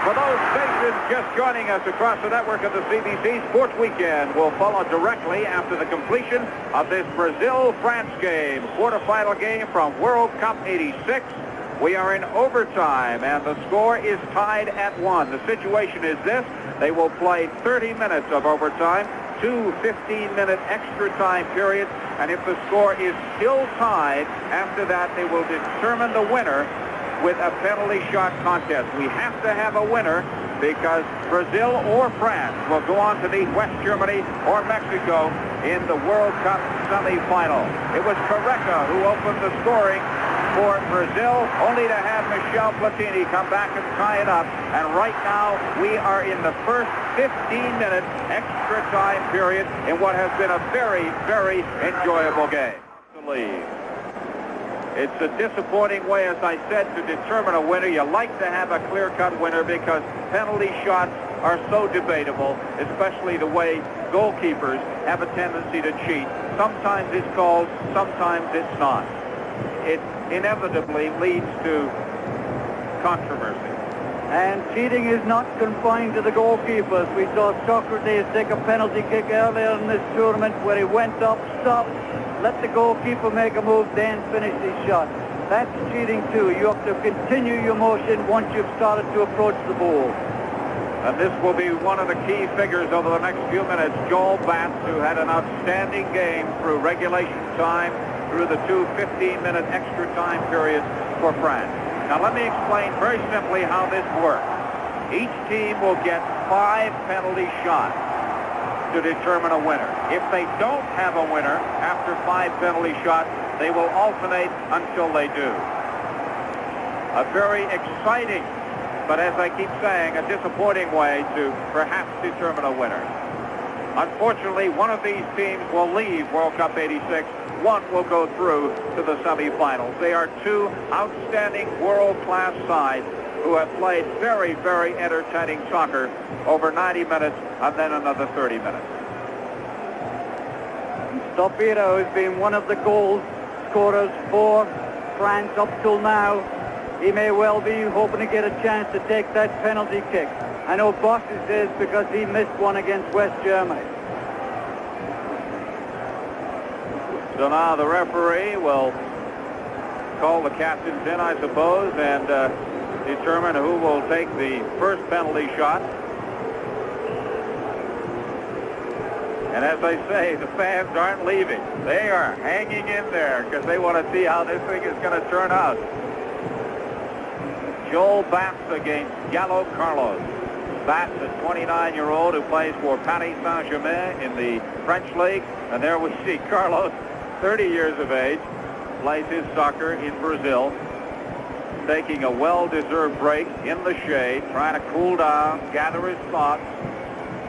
For those stations just joining us across the network of the CBC, Sports Weekend will follow directly after the completion of this Brazil-France game, quarterfinal game from World Cup '86. We are in overtime, and the score is tied at 1. The situation is this. They will play 30 minutes of overtime, 2 15-minute extra time periods, and if the score is still tied, after that they will determine the winner with a penalty shot contest. We have to have a winner because Brazil or France will go on to meet West Germany or Mexico in the World Cup semifinal. It was Careca who opened the scoring for Brazil, only to have Michel Platini come back and tie it up. And right now we are in the first 15-minute extra time period in what has been a very, very enjoyable game. It's a disappointing way, as I said, to determine a winner. You like to have a clear-cut winner because penalty shots are so debatable, especially the way goalkeepers have a tendency to cheat. Sometimes it's called, sometimes it's not. It inevitably leads to controversy. And cheating is not confined to the goalkeepers. We saw Socrates take a penalty kick earlier in this tournament where he went up, stopped, let the goalkeeper make a move, then finish his shot. That's cheating too. You have to continue your motion once you've started to approach the ball. And this will be one of the key figures over the next few minutes. Joel Batz, who had an outstanding game through regulation time, through the 2 15-minute extra time periods for France. Now let me explain very simply how this works. Each team will get 5 penalty shots to determine a winner. If they don't have a winner after 5 penalty shots, they will alternate until they do. A very exciting, but as I keep saying, a disappointing way to perhaps determine a winner. Unfortunately, one of these teams will leave World Cup '86. One will go through to the semifinals. They are 2 outstanding world-class sides who have played very, very entertaining soccer over 90 minutes and then another 30 minutes. Stopiro has been one of the goal scorers for France up till now. He may well be hoping to get a chance to take that penalty kick. I know Bosch's is because he missed one against West Germany. So now the referee will call the captains in, I suppose, and determine who will take the first penalty shot. And as I say, the fans aren't leaving. They are hanging in there because they want to see how this thing is going to turn out. Joel Batz against Gallo Carlos. Batz, a 29-year-old who plays for Paris Saint-Germain in the French league. And there we see Carlos, 30 years of age, plays his soccer in Brazil, taking a well-deserved break in the shade, trying to cool down, gather his thoughts,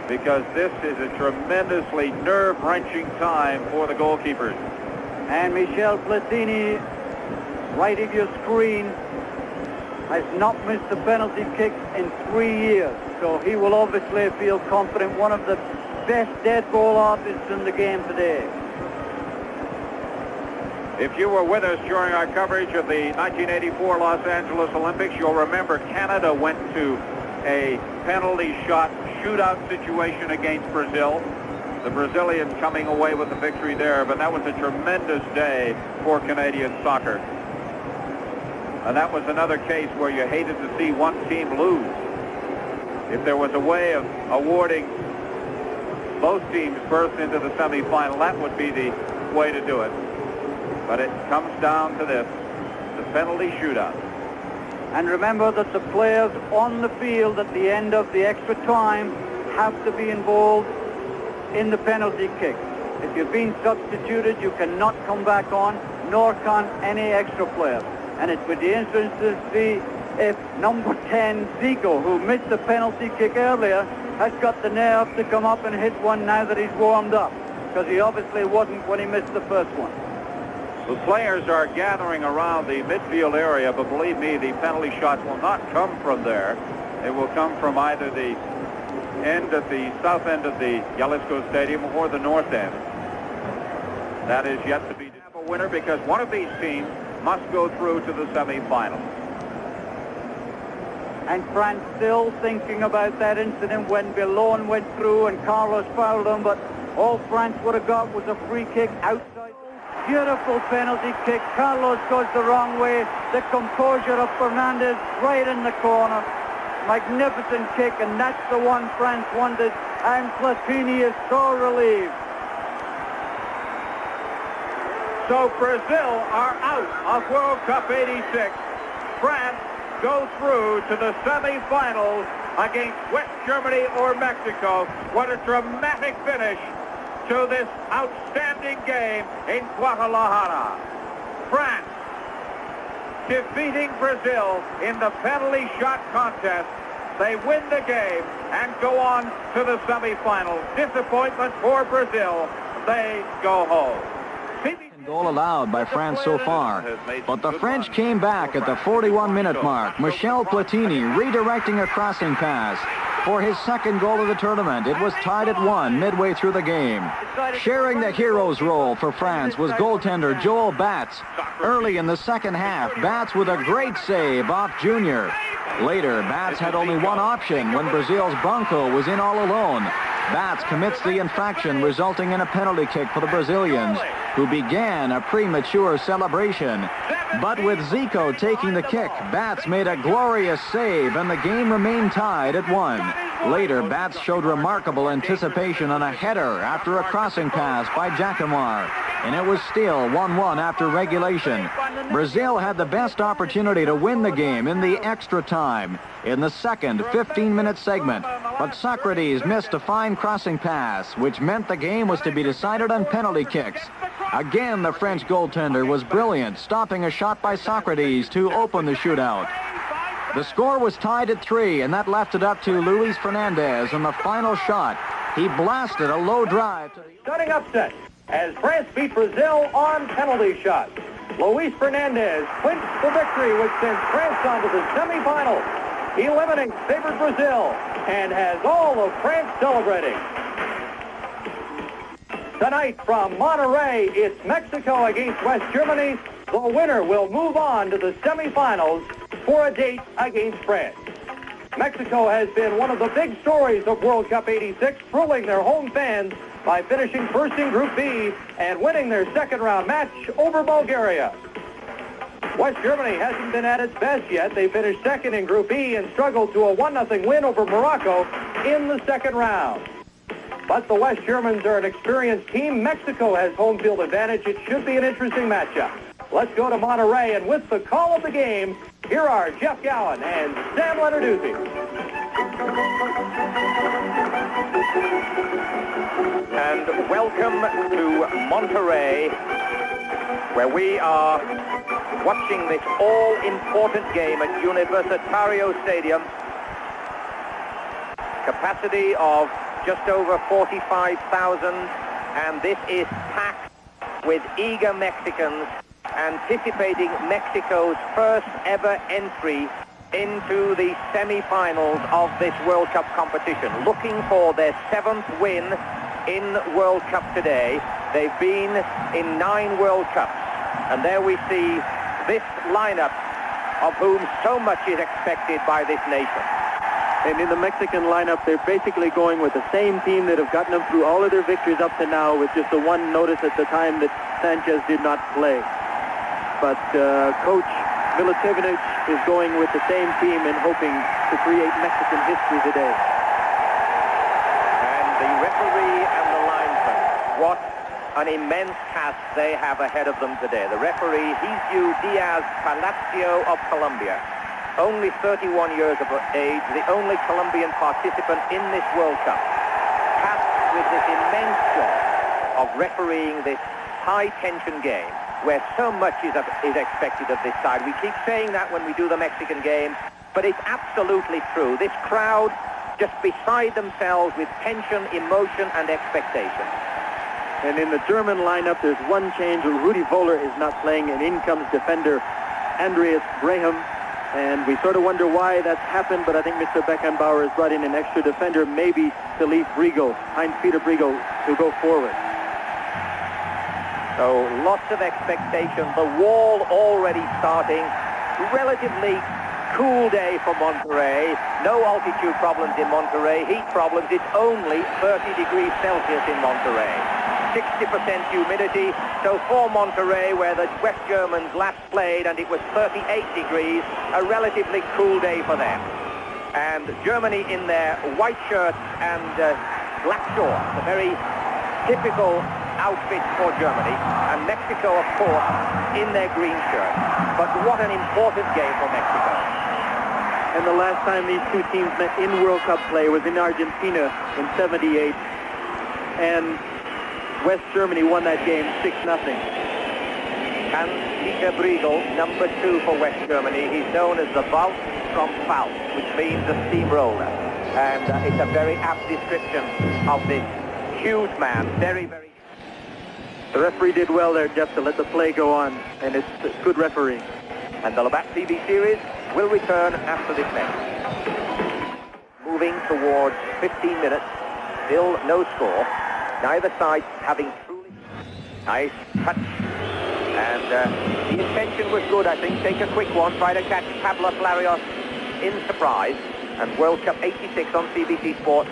because this is a tremendously nerve-wrenching time for the goalkeepers. And Michel Platini, right of your screen, has not missed a penalty kick in 3 years. So he will obviously feel confident. One of the best dead ball artists in the game today. If you were with us during our coverage of the 1984 Los Angeles Olympics, you'll remember Canada went to a penalty shot shootout situation against Brazil. The Brazilians coming away with the victory there, but that was a tremendous day for Canadian soccer. And that was another case where you hated to see one team lose. If there was a way of awarding both teams berths into the semifinal, that would be the way to do it. But it comes down to this, the penalty shootout. And remember that the players on the field at the end of the extra time have to be involved in the penalty kick. If you've been substituted, you cannot come back on, nor can any extra player. And it would be interesting to see if number 10, Zico, who missed the penalty kick earlier, has got the nerve to come up and hit one now that he's warmed up, because he obviously wasn't when he missed the first one. The players are gathering around the midfield area, but believe me, the penalty shots will not come from there. It will come from either the end at the south end of the Jalisco Stadium or the north end. That is yet to be a winner because one of these teams must go through to the semifinals. And France still thinking about that incident when Billon went through and Carlos fouled him, but all France would have got was a free kick outside. Beautiful penalty kick. Carlos goes the wrong way. The composure of Fernandez right in the corner. Magnificent kick, and that's the one France wanted. And Platini is so relieved. So Brazil are out of World Cup 86. France go through to the semifinals against West Germany or Mexico. What a dramatic finish to this outstanding game in Guadalajara. France defeating Brazil in the penalty shot contest. They win the game and go on to the semifinals. Disappointment for Brazil. They go home. Goal allowed by France so far, but the French came back at the 41-minute mark. Michel Platini redirecting a crossing pass for his second goal of the tournament. It was tied at 1 midway through the game. Sharing the hero's role for France was goaltender Joel Batz. Early in the second half, Batz with a great save off Junior. Later, Batz had only one option when Brazil's Branco was in all alone. Batz commits the infraction, resulting in a penalty kick for the Brazilians, who began a premature celebration. But with Zico taking the kick, Batz made a glorious save, and the game remained tied at 1. Later, Batz showed remarkable anticipation on a header after a crossing pass by Jacquemart, and it was still 1-1 after regulation. Brazil had the best opportunity to win the game in the extra time in the second 15-minute segment, but Socrates missed a fine crossing pass, which meant the game was to be decided on penalty kicks. Again, the French goaltender was brilliant, stopping a shot by Socrates to open the shootout. The score was tied at 3, and that left it up to Luis Fernandez on the final shot. He blasted a low drive to the stunning upset as France beat Brazil on penalty shots. Luis Fernandez clinched the victory, which sends France on to the semifinals. He eliminates favored Brazil and has all of France celebrating. Tonight from Monterrey, it's Mexico against West Germany. The winner will move on to the semifinals for a date against France. Mexico has been one of the big stories of World Cup 86, thrilling their home fans by finishing first in Group B and winning their second round match over Bulgaria. West Germany hasn't been at its best yet. They finished second in Group E and struggled to a 1-0 win over Morocco in the second round. But the West Germans are an experienced team. Mexico has home field advantage. It should be an interesting matchup. Let's go to Monterrey, and with the call of the game, here are Jeff Gowan and Sam Lenarduzzi. And welcome to Monterrey, where we are watching this all-important game at Universitario Stadium. Capacity of just over 45,000, and this is packed with eager Mexicans anticipating Mexico's first ever entry into the semi-finals of this World Cup competition, looking for their 7th win in World Cup today. They've been in 9 World Cups, and there we see this lineup of whom so much is expected by this nation. And in the Mexican lineup, they're basically going with the same team that have gotten them through all of their victories up to now, with just the one notice at the time that Sanchez did not play. But Coach Milicevic is going with the same team and hoping to create Mexican history today. And the referee and the linesman, what an immense task they have ahead of them today. The referee, Jesus Diaz Palacio of Colombia, only 31 years of age, the only Colombian participant in this World Cup, tasked with this immense job of refereeing this high-tension game, where so much is expected of this side. We keep saying that when we do the Mexican game, but it's absolutely true. This crowd just beside themselves with tension, emotion, and expectation. And in the German lineup, there's one change. Rudi Völler is not playing, and in comes defender Andreas Graham. And we sort of wonder why that's happened, but I think Mr. Beckenbauer has brought in an extra defender, maybe to leave Brigo, Heinz-Peter Brigo, to go forward. So lots of expectation. The wall already starting. Relatively cool day for Monterey. No altitude problems in Monterey. Heat problems. It's only 30 degrees Celsius in Monterey. 60% humidity. So for Monterey, where the West Germans last played and it was 38 degrees, a relatively cool day for them. And Germany in their white shirts and black shorts, a very typical outfit for Germany, and Mexico, of course, in their green shirts. But what an important game for Mexico. And the last time these two teams met in World Cup play was in Argentina in '78, and West Germany won that game 6-0. Hans-Dieter Briegel, number 2 for West Germany. He's known as the Waltz from Faust, which means a steamroller. And it's a very apt description of this huge man. Very, very... The referee did well there, Jeff, to let the play go on, and it's good refereeing. And the Labatt TV series will return after this match. Moving towards 15 minutes, still no score. Neither side having truly nice touch. And the intention was good, I think. Take a quick one, try to catch Pablo Larios in surprise. And World Cup 86 on CBC Sports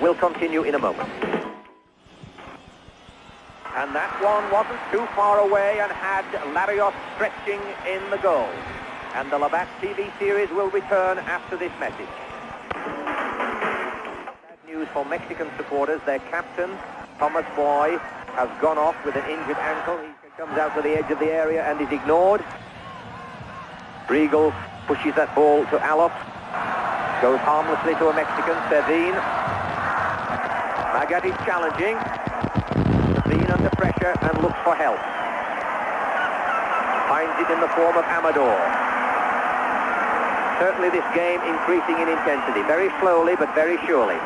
will continue in a moment. And that one wasn't too far away and had Larios stretching in the goal. And the Labatt TV series will return after this message. Bad news for Mexican supporters. Their captain, Thomas Boy, has gone off with an injured ankle. He comes out to the edge of the area and is ignored. Briegel pushes that ball to Alof. Goes harmlessly to a Mexican, Servin. Magat is challenging. Servin under pressure and looks for help. Finds it in the form of Amador. Certainly this game increasing in intensity. Very slowly, but very surely.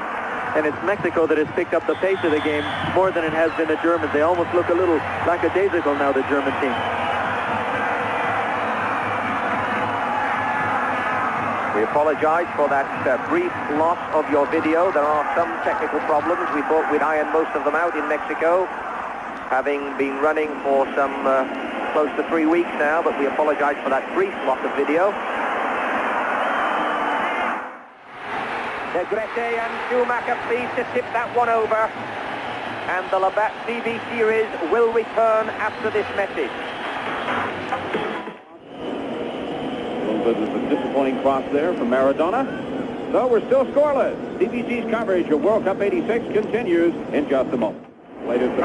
And it's Mexico that has picked up the pace of the game more than it has been the Germans. They almost look a little lackadaisical now, the German team. We apologize for that brief loss of your video. There are some technical problems. We thought we'd iron most of them out in Mexico, having been running for some close to 3 weeks now, but we apologize for that brief loss of video. Negrete and Schumacher pleased to tip that one over. And the Labatt TV series will return after this message. A little bit of a disappointing cross there from Maradona. So we're still scoreless. CBC's coverage of World Cup 86 continues in just a moment. Latest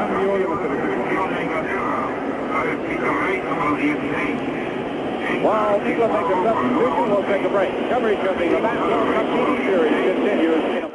while England makes a substitution, we'll take a break. Coverage of the Labatt World Cup TV series continues in